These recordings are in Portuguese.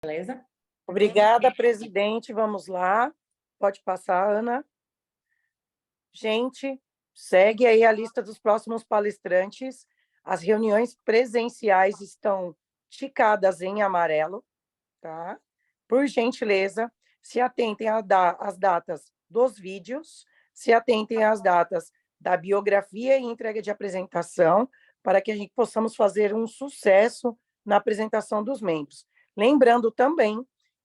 Beleza? Obrigada, presidente. Vamos lá. Pode passar, Ana. Gente, segue aí a lista dos próximos palestrantes. As reuniões presenciais estão ticadas em amarelo, tá? Por gentileza, se atentem às datas dos vídeos, se atentem às datas da biografia e entrega de apresentação, para que a gente possamos fazer um sucesso na apresentação dos membros. Lembrando também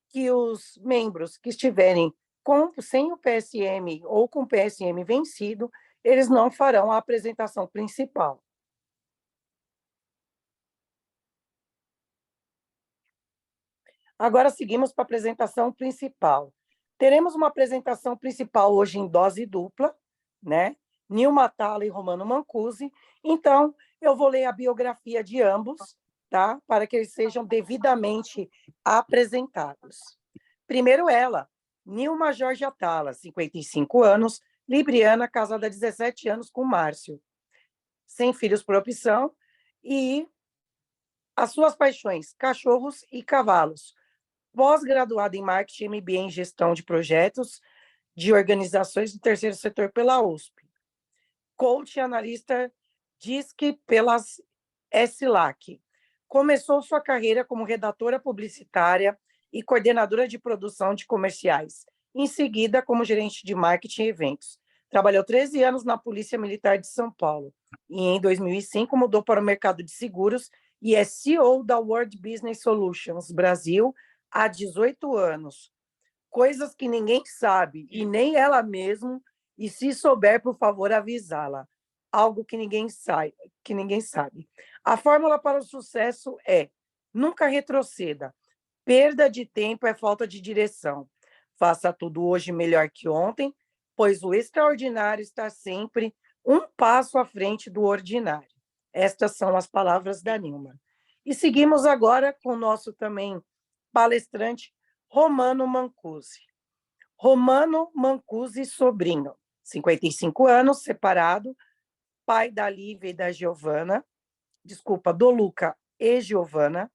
que os membros que estiverem sem o PSM ou com o PSM vencido, eles não farão a apresentação principal. Agora seguimos para a apresentação principal. Teremos uma apresentação principal hoje em dose dupla, né? Nilma Thala e Romano Mancusi. Então, eu vou ler a biografia de ambos, tá? Para que eles sejam devidamente apresentados. Primeiro ela, Nilma Jorge Atala, 55 anos, libriana, casada há 17 anos com Márcio, sem filhos por opção, e as suas paixões, cachorros e cavalos. Pós-graduada em marketing, MBA em gestão de projetos de organizações do terceiro setor pela USP. Coach e analista DISC pelas SLAC. Começou sua carreira como redatora publicitária e coordenadora de produção de comerciais. Em seguida, como gerente de marketing e eventos. Trabalhou 13 anos na Polícia Militar de São Paulo. E em 2005 mudou para o mercado de seguros e é CEO da World Business Solutions Brasil há 18 anos. Coisas que ninguém sabe, e nem ela mesma, e se souber, por favor, avisá-la. Algo que ninguém sabe. A fórmula para o sucesso é: nunca retroceda. Perda de tempo é falta de direção. Faça tudo hoje melhor que ontem, pois o extraordinário está sempre um passo à frente do ordinário. Estas são as palavras da Nilma. E seguimos agora com o nosso também palestrante, Romano Mancusi. Romano Mancusi sobrinho, 55 anos, separado, pai da Lívia e da Giovana, do Luca e Giovana,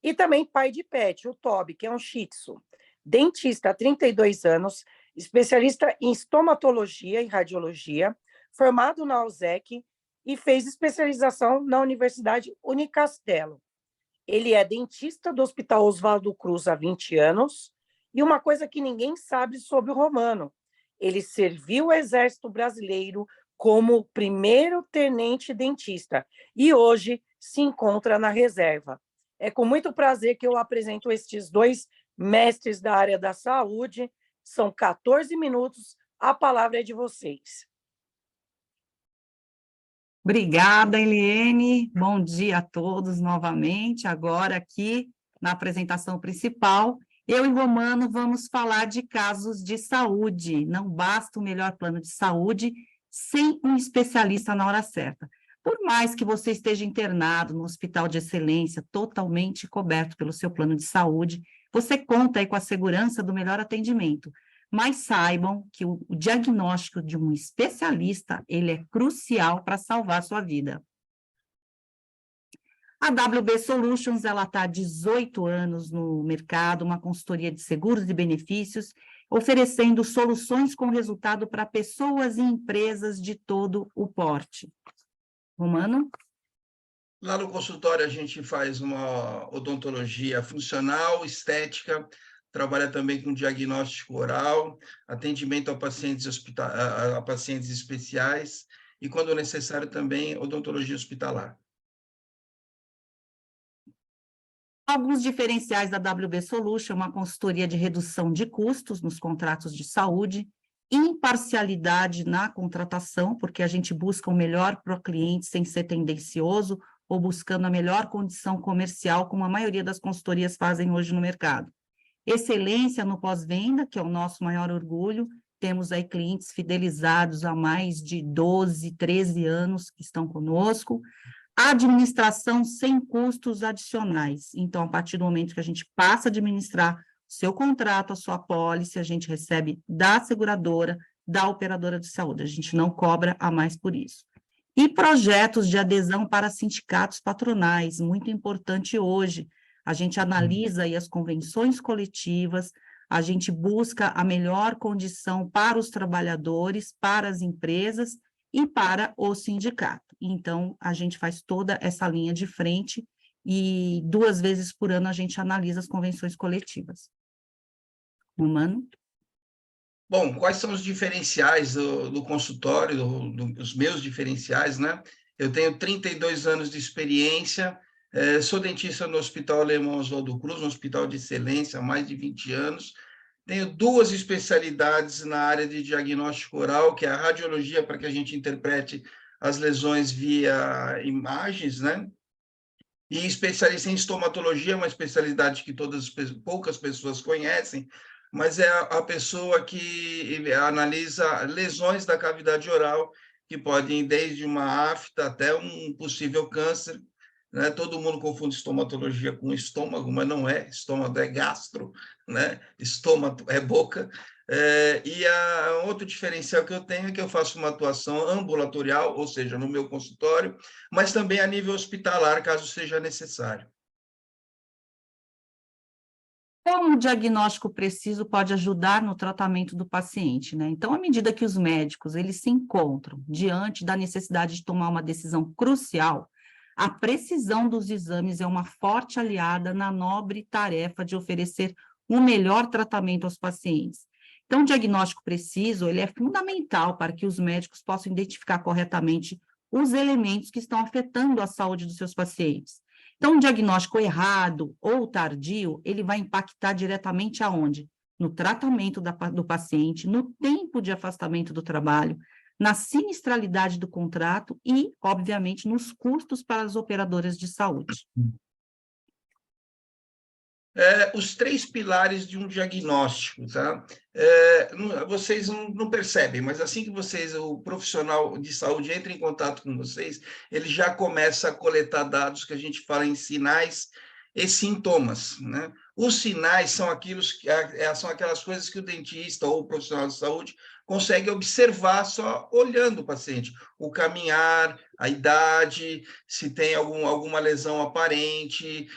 e também pai de pet, o Toby, que é um shih tzu. Dentista há 32 anos, especialista em estomatologia e radiologia, formado na USEC e fez especialização na Universidade Unicastelo. Ele é dentista do Hospital Oswaldo Cruz há 20 anos, e uma coisa que ninguém sabe sobre o Romano: ele serviu o Exército Brasileiro como primeiro tenente dentista e hoje se encontra na reserva. É com muito prazer que eu apresento estes dois mestres da área da saúde. São 14 minutos, a palavra é de vocês. Obrigada, Eliene. Bom dia a todos novamente. Agora aqui na apresentação principal, eu e Romano vamos falar de casos de saúde. Não basta o melhor plano de saúde sem um especialista na hora certa. Por mais que você esteja internado no hospital de excelência, totalmente coberto pelo seu plano de saúde, você conta aí com a segurança do melhor atendimento. Mas saibam que o diagnóstico de um especialista, ele é crucial para salvar a sua vida. A WB Solutions, ela está há 18 anos no mercado, uma consultoria de seguros e benefícios, oferecendo soluções com resultado para pessoas e empresas de todo o porte. Romano? Lá no consultório a gente faz uma odontologia funcional, estética, trabalha também com diagnóstico oral, atendimento a pacientes especiais e, quando necessário, também odontologia hospitalar. Alguns diferenciais da WB Solution: uma consultoria de redução de custos nos contratos de saúde, imparcialidade na contratação, porque a gente busca o melhor para o cliente sem ser tendencioso ou buscando a melhor condição comercial, como a maioria das consultorias fazem hoje no mercado. Excelência no pós-venda, que é o nosso maior orgulho. Temos aí clientes fidelizados há mais de 12, 13 anos que estão conosco. Administração sem custos adicionais. Então, a partir do momento que a gente passa a administrar seu contrato, a sua apólice, a gente recebe da seguradora, da operadora de saúde. A gente não cobra a mais por isso. E projetos de adesão para sindicatos patronais, muito importante hoje. A gente analisa aí as convenções coletivas, a gente busca a melhor condição para os trabalhadores, para as empresas e para o sindicato. Então, a gente faz toda essa linha de frente e 2 vezes por ano a gente analisa as convenções coletivas. Romano? Bom, quais são os diferenciais do consultório, os meus diferenciais, né? Eu tenho 32 anos de experiência, sou dentista no Hospital Alemão Oswaldo Cruz, um hospital de excelência há mais de 20 anos. Tenho 2 especialidades na área de diagnóstico oral, que é a radiologia, para que a gente interprete as lesões via imagens, né? E especialista em estomatologia, uma especialidade que poucas pessoas conhecem, mas é a pessoa que analisa lesões da cavidade oral, que podem ir desde uma afta até um possível câncer, né? Todo mundo confunde estomatologia com estômago, mas não é. Estômago é gastro, né? Estômago é boca. Outro diferencial que eu tenho é que eu faço uma atuação ambulatorial, ou seja, no meu consultório, mas também a nível hospitalar, caso seja necessário. Como o diagnóstico preciso pode ajudar no tratamento do paciente, né? Então, à medida que os médicos eles se encontram diante da necessidade de tomar uma decisão crucial, a precisão dos exames é uma forte aliada na nobre tarefa de oferecer um melhor tratamento aos pacientes. Então, o diagnóstico preciso, ele é fundamental para que os médicos possam identificar corretamente os elementos que estão afetando a saúde dos seus pacientes. Então, um diagnóstico errado ou tardio, ele vai impactar diretamente aonde? No tratamento do paciente, no tempo de afastamento do trabalho, na sinistralidade do contrato e, obviamente, nos custos para as operadoras de saúde. Os 3 pilares de um diagnóstico, tá? Vocês não percebem, mas assim que o profissional de saúde entra em contato com vocês, ele já começa a coletar dados que a gente fala em sinais e sintomas, né? Os sinais são são aquelas coisas que o dentista ou o profissional de saúde consegue observar só olhando o paciente, o caminhar, a idade, se tem alguma lesão aparente,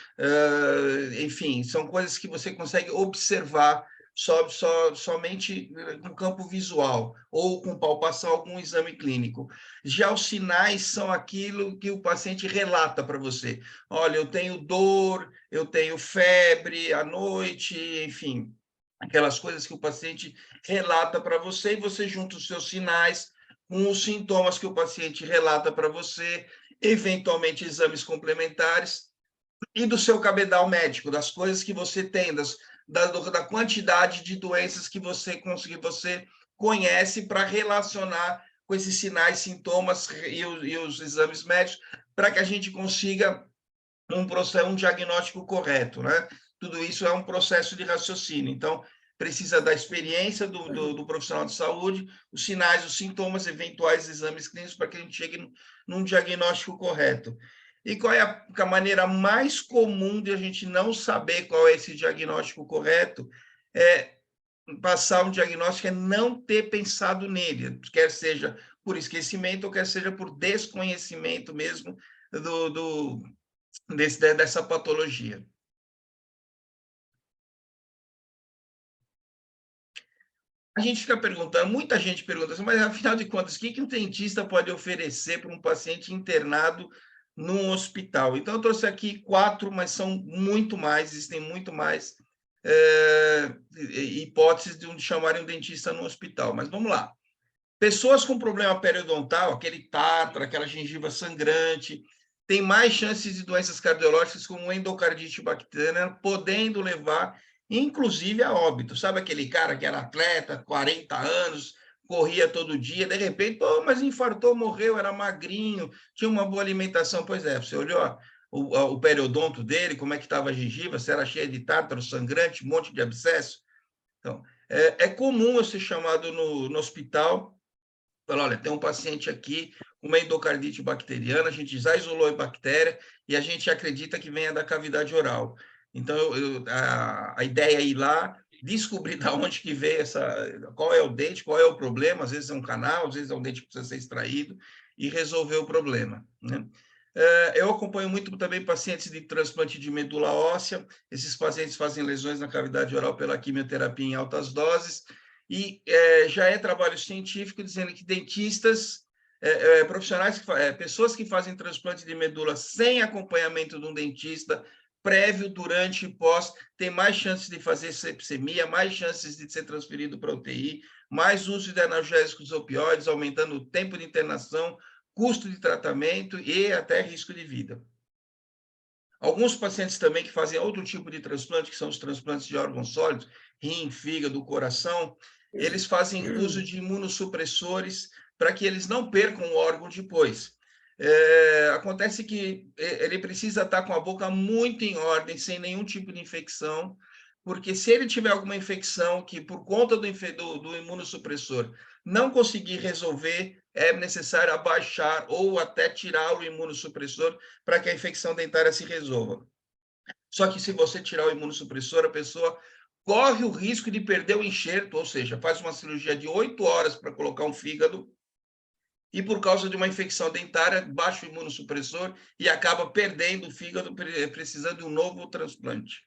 enfim, são coisas que você consegue observar somente no campo visual ou com palpação, algum exame clínico. Já os sinais são aquilo que o paciente relata para você. Olha, eu tenho dor, eu tenho febre à noite, enfim, aquelas coisas que o paciente relata para você e você junta os seus sinais com os sintomas que o paciente relata para você, eventualmente exames complementares, e do seu cabedal médico, das coisas que você tem, da quantidade de doenças que você conhece para relacionar com esses sinais, sintomas e os exames médicos, para que a gente consiga um diagnóstico correto, né? Tudo isso é um processo de raciocínio. Então, precisa da experiência do profissional de saúde, os sinais, os sintomas, eventuais exames clínicos, para que a gente chegue num diagnóstico correto. E qual é a maneira mais comum de a gente não saber qual é esse diagnóstico correto? Passar um diagnóstico é não ter pensado nele, quer seja por esquecimento ou quer seja por desconhecimento mesmo dessa patologia. A gente fica perguntando, muita gente pergunta assim, mas afinal de contas, o que um dentista pode oferecer para um paciente internado num hospital? Então, eu trouxe aqui 4, mas são muito mais, existem muito mais hipóteses de chamarem um dentista no hospital. Mas vamos lá. Pessoas com problema periodontal, aquele tártaro, aquela gengiva sangrante, têm mais chances de doenças cardiológicas como endocardite bacteriana, podendo levar inclusive a óbito. Sabe aquele cara que era atleta, 40 anos, corria todo dia, de repente, mas infartou, morreu, era magrinho, tinha uma boa alimentação. Pois é, você olhou o periodonto dele, como é que estava a gengiva, se era cheia de tártaro sangrante, um monte de abscesso. Então, é comum eu ser chamado no hospital, falar, olha, tem um paciente aqui com uma endocardite bacteriana, a gente já isolou a bactéria e a gente acredita que venha da cavidade oral. Então, a ideia é ir lá, descobrir de onde que veio qual é o dente, qual é o problema, às vezes é um canal, às vezes é um dente que precisa ser extraído, e resolver o problema, né? Eu acompanho muito também pacientes de transplante de medula óssea. Esses pacientes fazem lesões na cavidade oral pela quimioterapia em altas doses. E já é trabalho científico dizendo que dentistas, profissionais, pessoas que fazem transplante de medula sem acompanhamento de um dentista, prévio, durante e pós, tem mais chances de fazer sepsemia, mais chances de ser transferido para UTI, mais uso de analgésicos opioides, aumentando o tempo de internação, custo de tratamento e até risco de vida. Alguns pacientes também que fazem outro tipo de transplante, que são os transplantes de órgãos sólidos, rim, fígado, coração, eles fazem uso de imunossupressores para que eles não percam o órgão depois. Acontece que ele precisa estar com a boca muito em ordem, sem nenhum tipo de infecção, porque se ele tiver alguma infecção que, por conta do imunossupressor, não conseguir resolver, é necessário abaixar ou até tirar o imunossupressor para que a infecção dentária se resolva. Só que se você tirar o imunossupressor, a pessoa corre o risco de perder o enxerto, ou seja, faz uma cirurgia de 8 horas para colocar um fígado e, por causa de uma infecção dentária, baixa o imunossupressor e acaba perdendo o fígado, precisando de um novo transplante.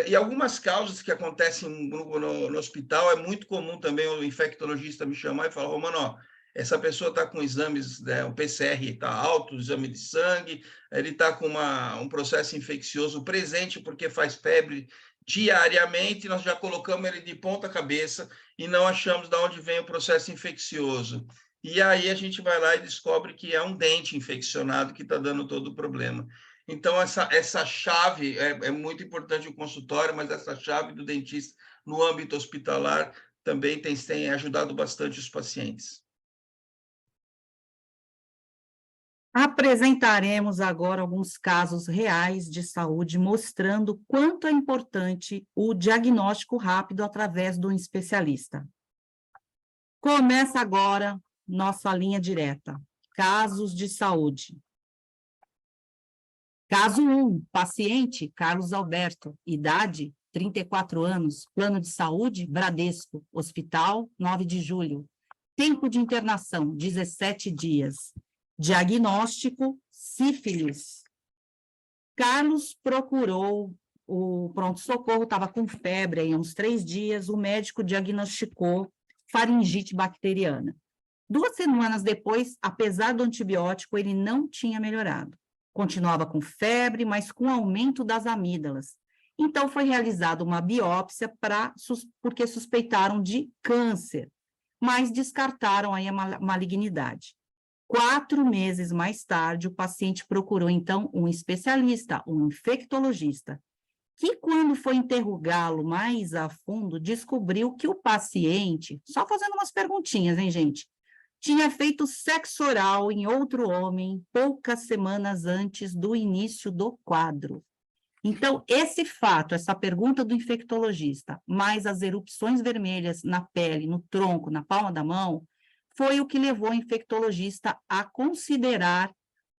E algumas causas que acontecem no hospital, é muito comum também o infectologista me chamar e falar: Romano, essa pessoa está com exames, o PCR está alto, o exame de sangue, ele está com um processo infeccioso presente porque faz febre diariamente, nós já colocamos ele de ponta cabeça e não achamos de onde vem o processo infeccioso. E aí a gente vai lá e descobre que é um dente infeccionado que está dando todo o problema. Então, essa chave é muito importante o consultório, mas essa chave do dentista no âmbito hospitalar também tem ajudado bastante os pacientes. Apresentaremos agora alguns casos reais de saúde, mostrando quanto é importante o diagnóstico rápido através de um especialista. Começa agora nossa linha direta. Casos de saúde. Caso 1, paciente Carlos Alberto, idade 34 anos, plano de saúde Bradesco, hospital 9 de julho. Tempo de internação 17 dias. Diagnóstico sífilis. Carlos procurou o pronto-socorro, estava com febre há uns 3 dias, o médico diagnosticou faringite bacteriana. 2 semanas depois, apesar do antibiótico, ele não tinha melhorado. Continuava com febre, mas com aumento das amígdalas. Então, foi realizada uma biópsia porque suspeitaram de câncer, mas descartaram aí a malignidade. 4 meses mais tarde, o paciente procurou, então, um especialista, um infectologista, que, quando foi interrogá-lo mais a fundo, descobriu que o paciente, só fazendo umas perguntinhas, hein, gente, tinha feito sexo oral em outro homem poucas semanas antes do início do quadro. Então, esse fato, essa pergunta do infectologista, mais as erupções vermelhas na pele, no tronco, na palma da mão, foi o que levou o infectologista a considerar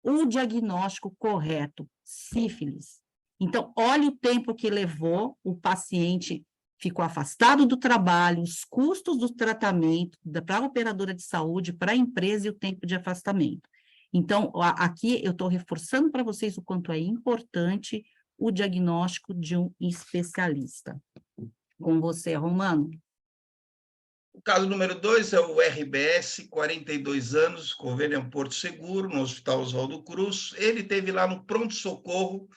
o diagnóstico correto, sífilis. Então, olha o tempo que levou, o paciente ficou afastado do trabalho, os custos do tratamento para a operadora de saúde, para a empresa e o tempo de afastamento. Então, aqui eu estou reforçando para vocês o quanto é importante o diagnóstico de um especialista. Com você, Romano. O caso número 2 é o RBS, 42 anos, Covelham Porto Seguro, no Hospital Oswaldo Cruz. Ele esteve lá no pronto-socorro,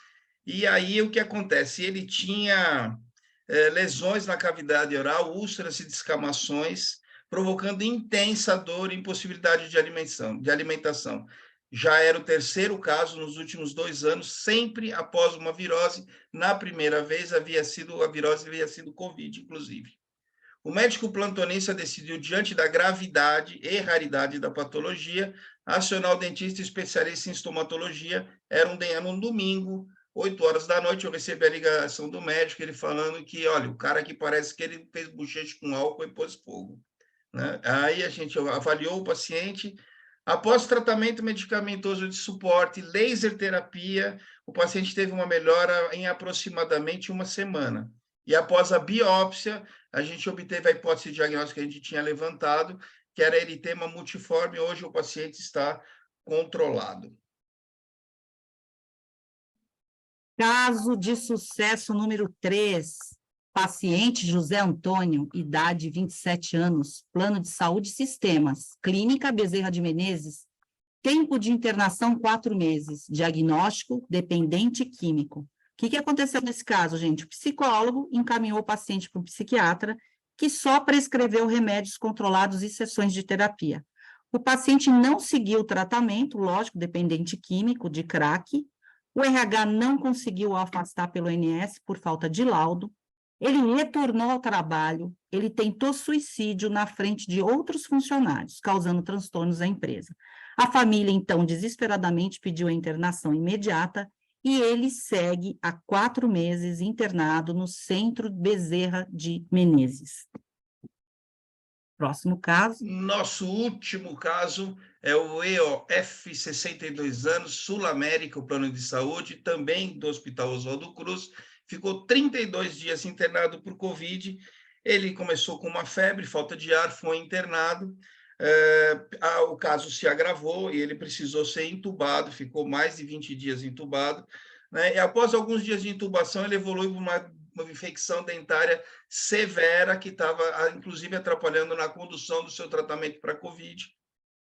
e aí o que acontece? Ele tinha lesões na cavidade oral, úlceras e descamações, provocando intensa dor e impossibilidade de alimentação. Já era o 3º caso nos últimos 2 anos, sempre após uma virose. Na primeira vez, a virose havia sido Covid, inclusive. O médico plantonista decidiu, diante da gravidade e raridade da patologia, acionar o dentista especialista em estomatologia. Era um domingo, 8 horas da noite, eu recebi a ligação do médico, ele falando que, olha, o cara aqui parece que ele fez bocheche com álcool e pôs fogo. Né? Aí a gente avaliou o paciente. Após tratamento medicamentoso de suporte, laser terapia, o paciente teve uma melhora em aproximadamente 1 semana. E após a biópsia, a gente obteve a hipótese diagnóstica que a gente tinha levantado, que era eritema multiforme. Hoje o paciente está controlado. Caso de sucesso número 3. Paciente José Antônio, idade 27 anos, plano de saúde e sistemas, Clínica Bezerra de Menezes, tempo de internação 4 meses, diagnóstico dependente químico. O que aconteceu nesse caso, gente? O psicólogo encaminhou o paciente para um psiquiatra que só prescreveu remédios controlados e sessões de terapia. O paciente não seguiu o tratamento, lógico, dependente químico de crack, o RH não conseguiu o afastar pelo INSS por falta de laudo, ele retornou ao trabalho, ele tentou suicídio na frente de outros funcionários, causando transtornos à empresa. A família, então, desesperadamente pediu a internação imediata e ele segue há 4 meses internado no Centro Bezerra de Menezes. Próximo caso. Nosso último caso é o EOF, 62 anos, Sul América, o plano de saúde, também do Hospital Oswaldo Cruz, ficou 32 dias internado por Covid. Ele começou com uma febre, falta de ar, foi internado. O caso se agravou e ele precisou ser intubado, ficou mais de 20 dias intubado, né? E após alguns dias de intubação, ele evoluiu para uma infecção dentária severa que estava, inclusive, atrapalhando na condução do seu tratamento para Covid.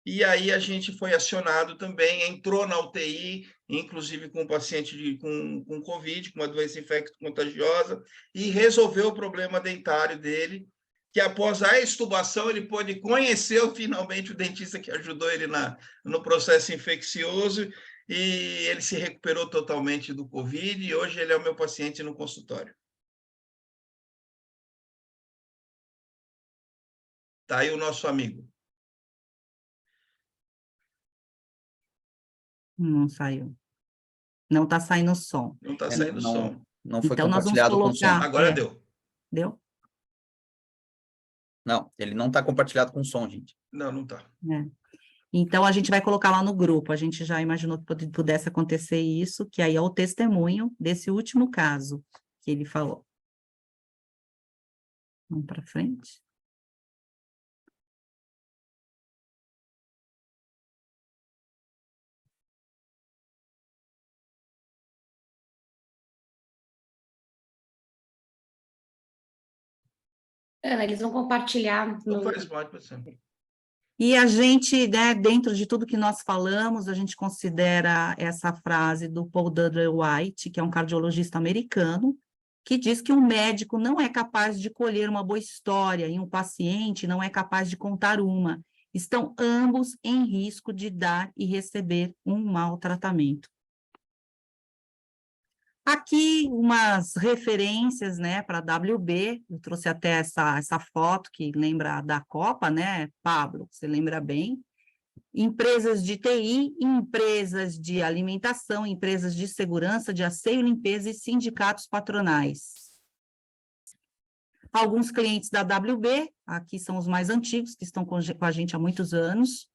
E aí a gente foi acionado também, entrou na UTI, inclusive com um paciente com Covid, com uma doença infecto-contagiosa, e resolveu o problema dentário dele, que após a extubação ele pôde conhecer finalmente o dentista que ajudou ele no processo infeccioso, e ele se recuperou totalmente do Covid, e hoje ele é o meu paciente no consultório. Está aí o nosso amigo. Não saiu. Não está saindo o som. Não está saindo som. Não foi Então, nós vamos compartilhado com som. colocar... Agora deu. Deu? Não, ele não está compartilhado com som, gente. Não está. Então, a gente vai colocar lá no grupo. A gente já imaginou que pudesse acontecer isso, que aí é o testemunho desse último caso que ele falou. Vamos para frente. Ana, eles vão compartilhar Não no... faz mal para você. E a gente, né, dentro de tudo que nós falamos, a gente considera essa frase do Paul Dudley White, que é um cardiologista americano, que diz que um médico não é capaz de colher uma boa história e um paciente não é capaz de contar uma. Estão ambos em risco de dar e receber um mau tratamento. Aqui umas referências, né, para a WB, eu trouxe até essa foto que lembra da Copa, né, Pablo, você lembra bem. Empresas de TI, empresas de alimentação, empresas de segurança, de asseio e limpeza e sindicatos patronais. Alguns clientes da WB, aqui são os mais antigos, que estão com a gente há muitos anos.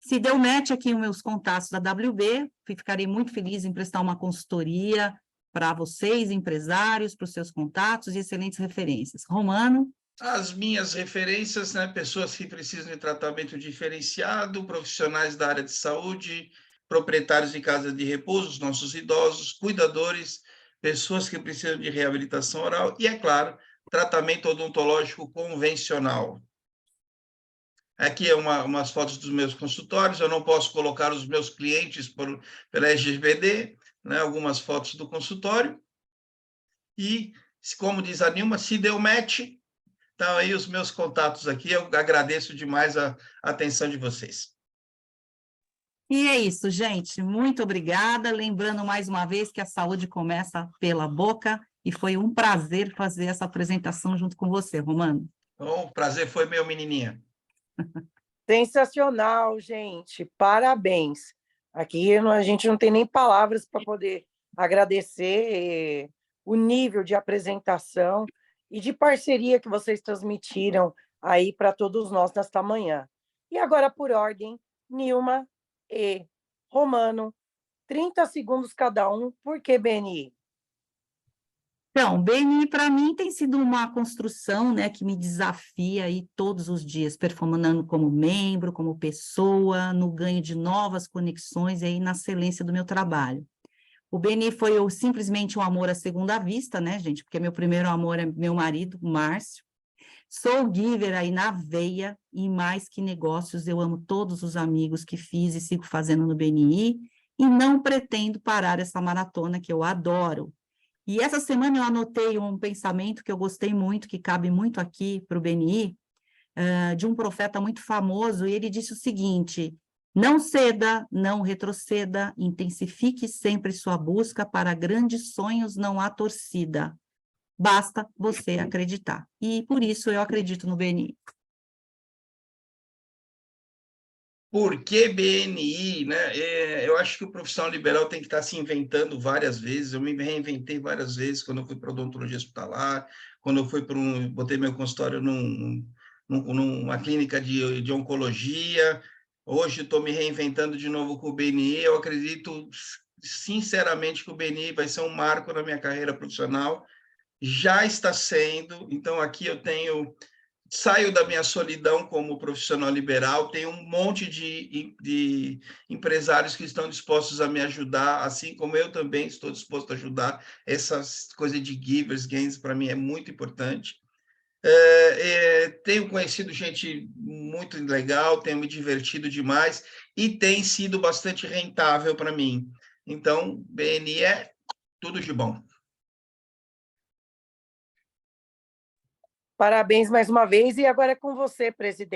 Se deu match aqui os meus contatos da WB, ficarei muito feliz em prestar uma consultoria para vocês, empresários, para os seus contatos e excelentes referências. Romano? As minhas referências, né, pessoas que precisam de tratamento diferenciado, profissionais da área de saúde, proprietários de casa de repouso, os nossos idosos, cuidadores, pessoas que precisam de reabilitação oral e, é claro, tratamento odontológico convencional. Aqui é umas fotos dos meus consultórios, eu não posso colocar os meus clientes pela LGPD, né, algumas fotos do consultório. E, como diz a Nilma, se deu match, então aí os meus contatos aqui, eu agradeço demais a atenção de vocês. E é isso, gente, muito obrigada, lembrando mais uma vez que a saúde começa pela boca, e foi um prazer fazer essa apresentação junto com você, Romano. Bom, o prazer foi meu, menininha. Sensacional, gente. Parabéns. Aqui a gente não tem nem palavras para poder agradecer o nível de apresentação e de parceria que vocês transmitiram aí para todos nós nesta manhã. E agora, por ordem, Nilma e Romano, 30 segundos cada um. Por que, BNI? Então, BNI para mim tem sido uma construção, né, que me desafia aí todos os dias, performando como membro, como pessoa, no ganho de novas conexões e aí na excelência do meu trabalho. O BNI foi simplesmente um amor à segunda vista, né, gente? Porque meu primeiro amor é meu marido, o Márcio. Sou giver aí na veia e mais que negócios, eu amo todos os amigos que fiz e sigo fazendo no BNI e não pretendo parar essa maratona que eu adoro. E essa semana eu anotei um pensamento que eu gostei muito, que cabe muito aqui para o BNI, de um profeta muito famoso, e ele disse o seguinte: não ceda, não retroceda, intensifique sempre sua busca para grandes sonhos, não há torcida. Basta você acreditar. E por isso eu acredito no BNI. Por que BNI, né? Eu acho que o profissional liberal tem que estar se inventando várias vezes. Eu me reinventei várias vezes quando eu fui para odontologia hospitalar, quando eu fui botei meu consultório numa clínica de oncologia. Hoje estou me reinventando de novo com o BNI. Eu acredito sinceramente que o BNI vai ser um marco na minha carreira profissional. Já está sendo. Então aqui eu saio da minha solidão como profissional liberal, tem um monte de empresários que estão dispostos a me ajudar, assim como eu também estou disposto a ajudar. Essa coisa de givers, gains, para mim é muito importante. Tenho conhecido gente muito legal, tenho me divertido demais e tem sido bastante rentável para mim. Então, BNI é tudo de bom. Parabéns mais uma vez, e agora é com você, presidente.